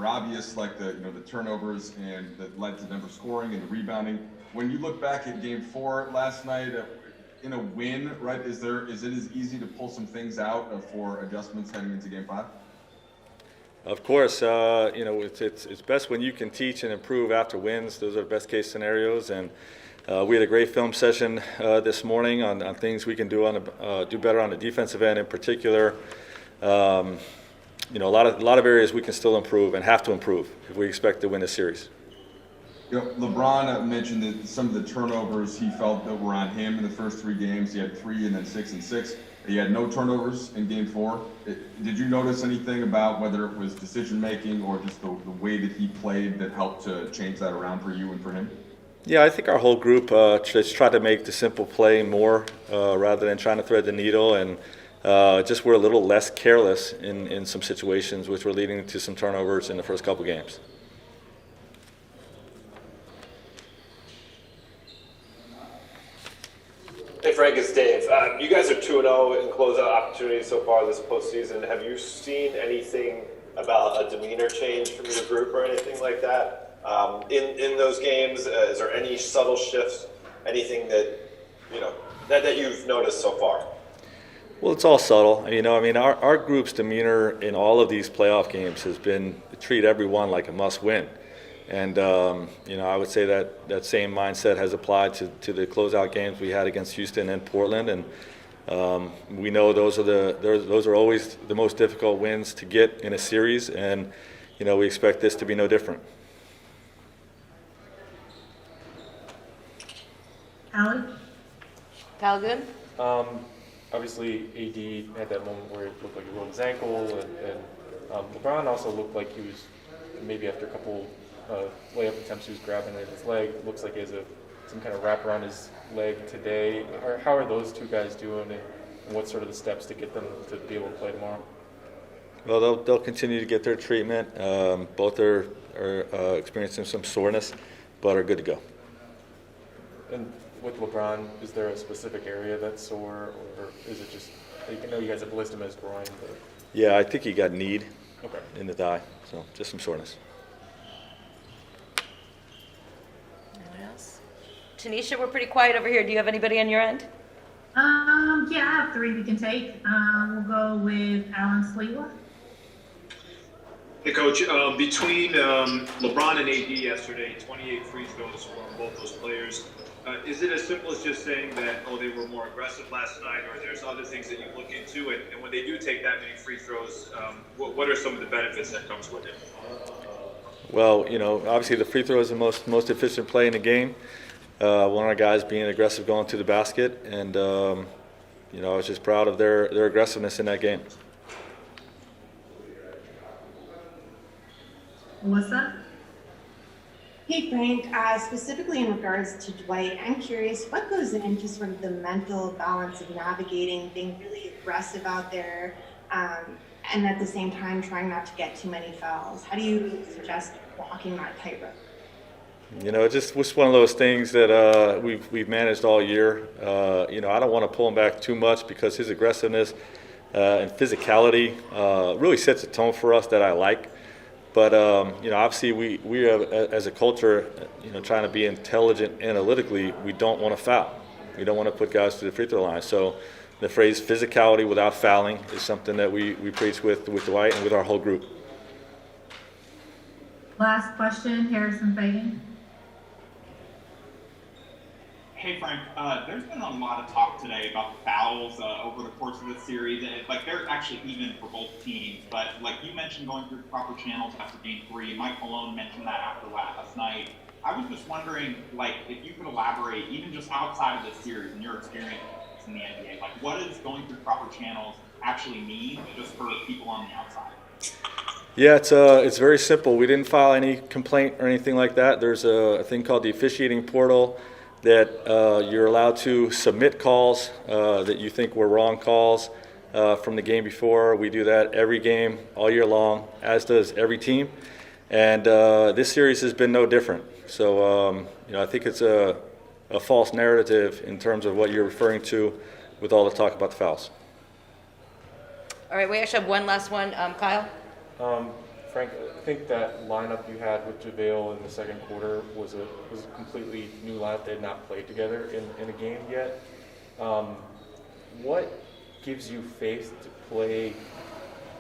obvious, like the turnovers and that led to Denver scoring and the rebounding. When you look back at Game 4 last night, in a win, right? Is it as easy to pull some things out for adjustments heading into Game 5? Of course, it's best when you can teach and improve after wins. Those are best case scenarios, and we had a great film session this morning on things we can do do better on the defensive end in particular. A lot of areas we can still improve and have to improve if we expect to win this series. LeBron mentioned that some of the turnovers he felt that were on him in the first 3 games. He had 3 and then 6 and 6. He had no turnovers in Game 4. Did you notice anything about whether it was decision making or just the way that he played that helped to change that around for you and for him? Yeah, I think our whole group just tried to make the simple play more rather than trying to thread the needle, and just we're a little less careless in some situations, which were leading to some turnovers in the first couple games. Hey Frank, it's Dave. You guys are 2-0 in closeout opportunities so far this postseason. Have you seen anything about a demeanor change from your group or anything like that in those games? Is there any subtle shifts, anything that that you've noticed so far? Well, it's all subtle. Our group's demeanor in all of these playoff games has been to treat everyone like a must-win. And, I would say that same mindset has applied to the closeout games we had against Houston and Portland. And we know those are always the most difficult wins to get in a series. And, we expect this to be no different. Kyle Good? Obviously, AD had that moment where it looked like he rolled his ankle, and LeBron also looked like he was, maybe after a couple layup attempts, he was grabbing at his leg. It looks like he has some kind of wrap around his leg today. How are those two guys doing, and what's sort of the steps to get them to be able to play tomorrow? Well, they'll continue to get their treatment. Both are experiencing some soreness, but are good to go. And with LeBron, is there a specific area that's sore, or is it just, I know you guys have listed him as groin, but... Yeah, I think he got kneed Okay. in the thigh, so just some soreness. Anyone else? Tanisha, we're pretty quiet over here. Do you have anybody on your end? Yeah, I have 3 we can take. We'll go with Alan Sliwa. Hey, Coach. Between LeBron and AD yesterday, 28 free throws from both those players. Is it as simple as just saying that, they were more aggressive last night, or there's other things that you look into? And when they do take that many free throws, what are some of the benefits that comes with it? Well, obviously the free throw is the most efficient play in the game. One of our guys being aggressive going to the basket, and I was just proud of their aggressiveness in that game. What's up? Hey Frank, specifically in regards to Dwight, I'm curious what goes into sort of the mental balance of navigating, being really aggressive out there, and at the same time trying not to get too many fouls. How do you suggest walking that tightrope? It just was one of those things that we've managed all year. I don't want to pull him back too much because his aggressiveness and physicality really sets a tone for us that I like. But, obviously we have, as a culture, trying to be intelligent analytically, we don't want to foul. We don't want to put guys to the free throw line. So the phrase physicality without fouling is something that we preach with Dwight and with our whole group. Last question, Harrison Fagan. Hey Frank, there's been a lot of talk today about the fouls over the course of the series. They're actually even for both teams. But like you mentioned, going through the proper channels after Game 3. Mike Malone mentioned that after last night. I was just wondering, if you could elaborate, even just outside of this series and your experience in the NBA, what does going through proper channels actually mean, just for people on the outside? Yeah, it's very simple. We didn't file any complaint or anything like that. There's a thing called the officiating portal that you're allowed to submit calls that you think were wrong calls from the game before. We do that every game all year long, as does every team. And this series has been no different. So, I think it's a false narrative in terms of what you're referring to with all the talk about the fouls. All right, we actually have one last one. Kyle? Frank, I think that lineup you had with JaVale in the second quarter was a completely new lineup. They had not played together in a game yet. What gives you faith to play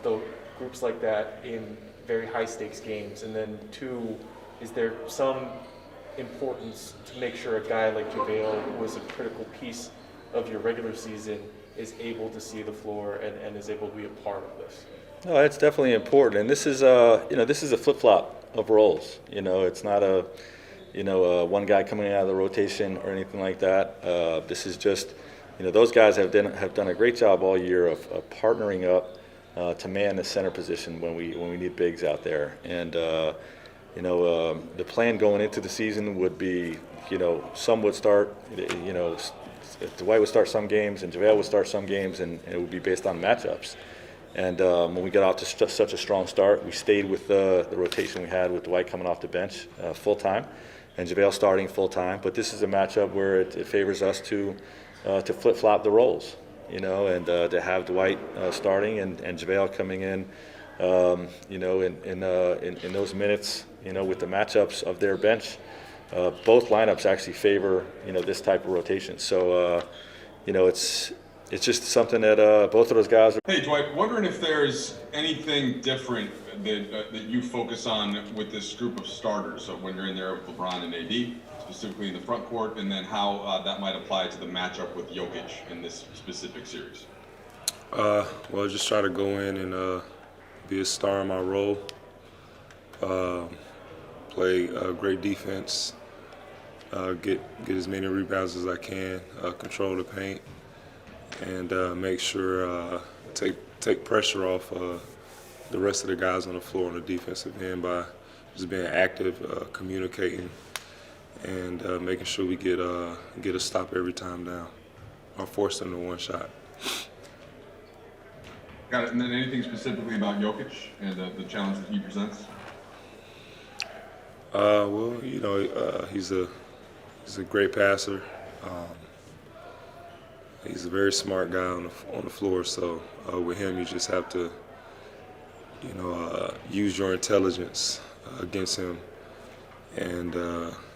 the groups like that in very high stakes games? And then two, is there some importance to make sure a guy like JaVale, who was a critical piece of your regular season, is able to see the floor and is able to be a part of this? No, it's definitely important, and this is this is a flip flop of roles. It's not a one guy coming out of the rotation or anything like that. This is just those guys have done a great job all year of partnering up to man the center position when we need bigs out there. And the plan going into the season would be some would start Dwight would start some games and JaVale would start some games, and it would be based on matchups. And when we got off to such a strong start, we stayed with the rotation we had with Dwight coming off the bench full time, and JaVale starting full time. But this is a matchup where it favors us to flip flop the roles, and to have Dwight starting and JaVale coming in, in those minutes, with the matchups of their bench. Both lineups actually favor this type of rotation. So it's just something that both of those guys are. Hey, Dwight, wondering if there's anything different that you focus on with this group of starters. So when you're in there with LeBron and AD, specifically in the front court, and then how that might apply to the matchup with Jokic in this specific series. Well, just try to go in and be a star in my role. Play great defense. Get as many rebounds as I can. Control the paint. And make sure take pressure off the rest of the guys on the floor on the defensive end by just being active, communicating, and making sure we get a stop every time down or force them to one shot. Got it. And then anything specifically about Jokic and the challenge that he presents? Well, he's a great passer. He's a very smart guy on the floor. So with him, you just have to, use your intelligence against him, and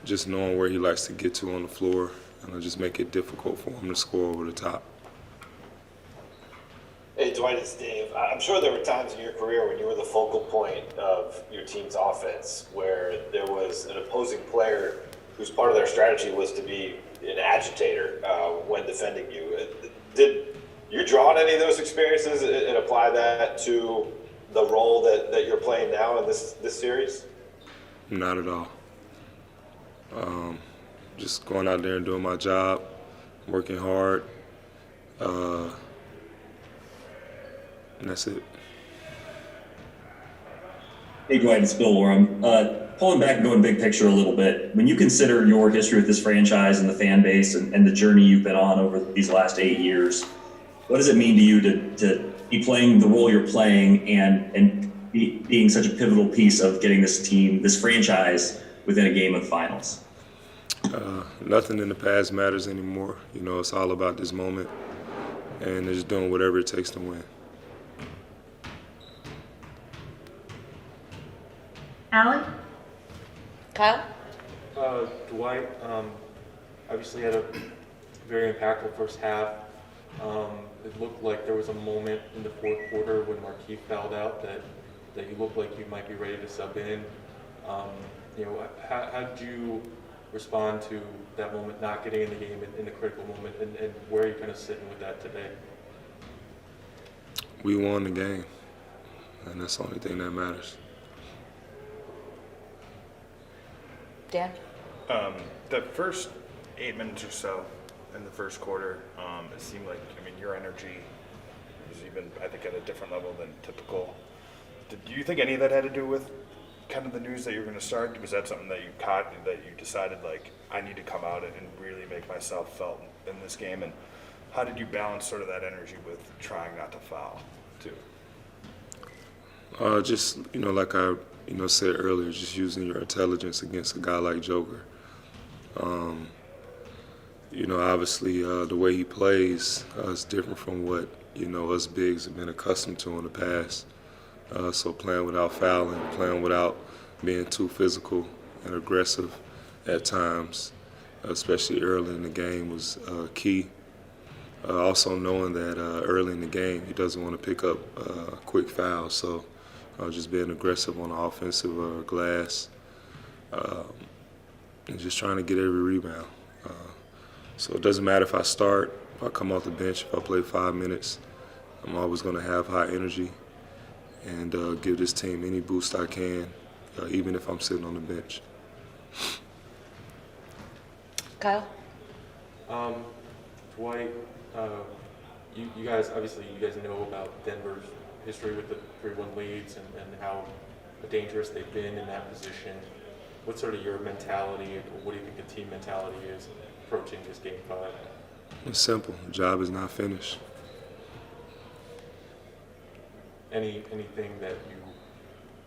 just knowing where he likes to get to on the floor, and just make it difficult for him to score over the top. Hey, Dwight, it's Dave. I'm sure there were times in your career when you were the focal point of your team's offense where there was an opposing player whose part of their strategy was to be an agitator when defending you. Did you draw on any of those experiences and apply that to the role that you're playing now in this series? Not at all. Just going out there and doing my job, working hard, and that's it. Hey, Dwight, it's Bill Oram. Pulling back and going big picture a little bit, when you consider your history with this franchise and the fan base and the journey you've been on over these last 8 years, what does it mean to you to be playing the role you're playing and being such a pivotal piece of getting this team, this franchise, within a game of the finals? Nothing in the past matters anymore. It's all about this moment and just doing whatever it takes to win. Allie? Kyle? Dwight obviously had a very impactful first half. It looked like there was a moment in the fourth quarter when Markieff fouled out that you looked like you might be ready to sub in. How did you respond to that moment, not getting in the game in the critical moment, and where are you kind of sitting with that today? We won the game, and that's the only thing that matters. Dan? The first 8 minutes or so in the first quarter, it seemed like, your energy was even, I think, at a different level than typical. Do you think any of that had to do with kind of the news that you were going to start? Was that something that you caught, that you decided, like, I need to come out and really make myself felt in this game? And how did you balance sort of that energy with trying not to foul, too? Just, like I said earlier, just using your intelligence against a guy like Joker. Obviously the way he plays is different from what, us bigs have been accustomed to in the past. So playing without fouling, playing without being too physical and aggressive at times, especially early in the game, was key. Also knowing that early in the game he doesn't want to pick up quick fouls, so just being aggressive on the offensive glass and just trying to get every rebound. So it doesn't matter if I start, if I come off the bench, if I play 5 minutes, I'm always going to have high energy and give this team any boost I can, even if I'm sitting on the bench. Kyle? Dwight, you guys, obviously you guys know about Denver's history with the 3-1 leads and how dangerous they've been in that position. What's sort of your mentality, or what do you think the team mentality is approaching this Game 5? It's simple. The job is not finished. Anything that you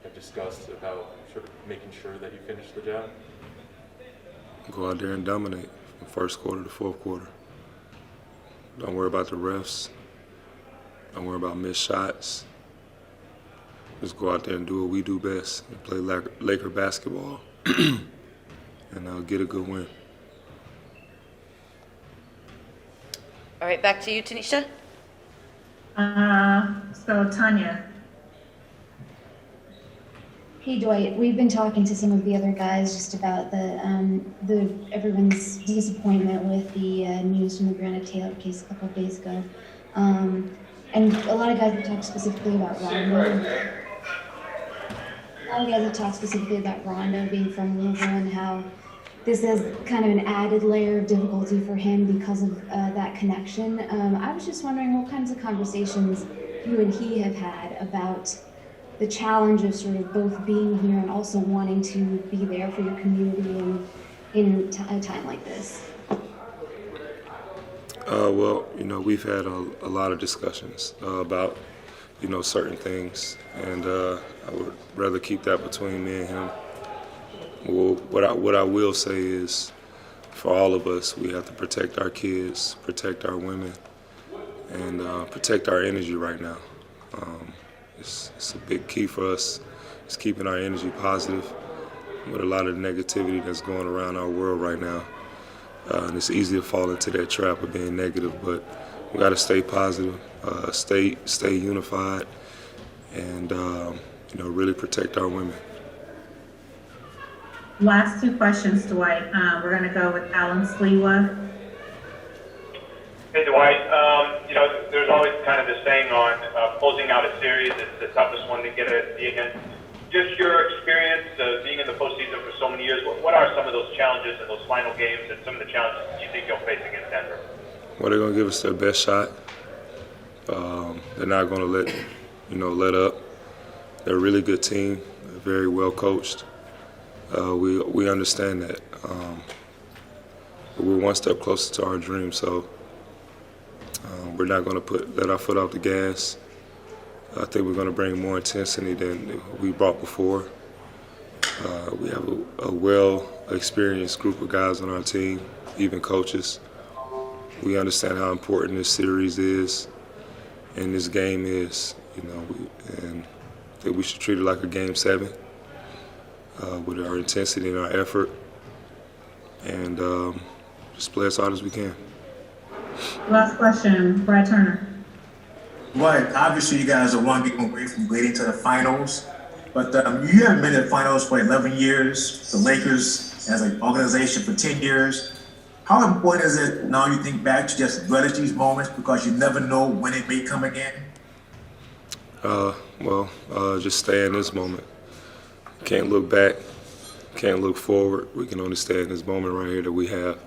have discussed about sort of making sure that you finish the job? Go out there and dominate from first quarter to fourth quarter. Don't worry about the refs. Don't worry about missed shots. Just go out there and do what we do best and play Laker basketball and get a good win. All right, back to you, Tanisha. So Tanya. Hey Dwight, we've been talking to some of the other guys just about the everyone's disappointment with the news from the Breonna Taylor case a couple of days ago, and a lot of guys have talked specifically about Rondo. A lot of guys have talked specifically about Rondo being from Louisville and how this is kind of an added layer of difficulty for him because of that connection. I was just wondering what kinds of conversations you and he have had about the challenge of sort of both being here and also wanting to be there for your community in a time like this. Well, we've had a lot of discussions about, certain things, and I would rather keep that between me and him. Well, what I will say is, for all of us, we have to protect our kids, protect our women, and protect our energy right now. It's a big key for us. It's keeping our energy positive with a lot of negativity that's going around our world right now. And it's easy to fall into that trap of being negative, but we got to stay positive, stay unified, and really protect our women. Last two questions, Dwight. We're going to go with Alan Sliwa. Hey, Dwight. There's always kind of this saying on closing out a series is the toughest one to get a D against. Just your experience being in the postseason for so many years, what are some of those challenges in those final games and some of the challenges you think you'll face against Denver? Well, they're going to give us their best shot. They're not going to let up. They're a really good team. They're very well coached. We understand that. But we're one step closer to our dream, so we're not going to let our foot off the gas. I think we're going to bring more intensity than we brought before. We have a well-experienced group of guys on our team, even coaches. We understand how important this series is and this game is, and I think we should treat it like a Game 7 with our intensity and our effort, and just play as hard as we can. Last question, Brad Turner. Right, obviously you guys are one game away from getting to the finals, but you haven't been in the finals for 11 years, the Lakers as an organization for 10 years. How important is it now you think back to just relish these moments because you never know when it may come again? Just stay in this moment. Can't look back, can't look forward. We can only stay in this moment right here that we have.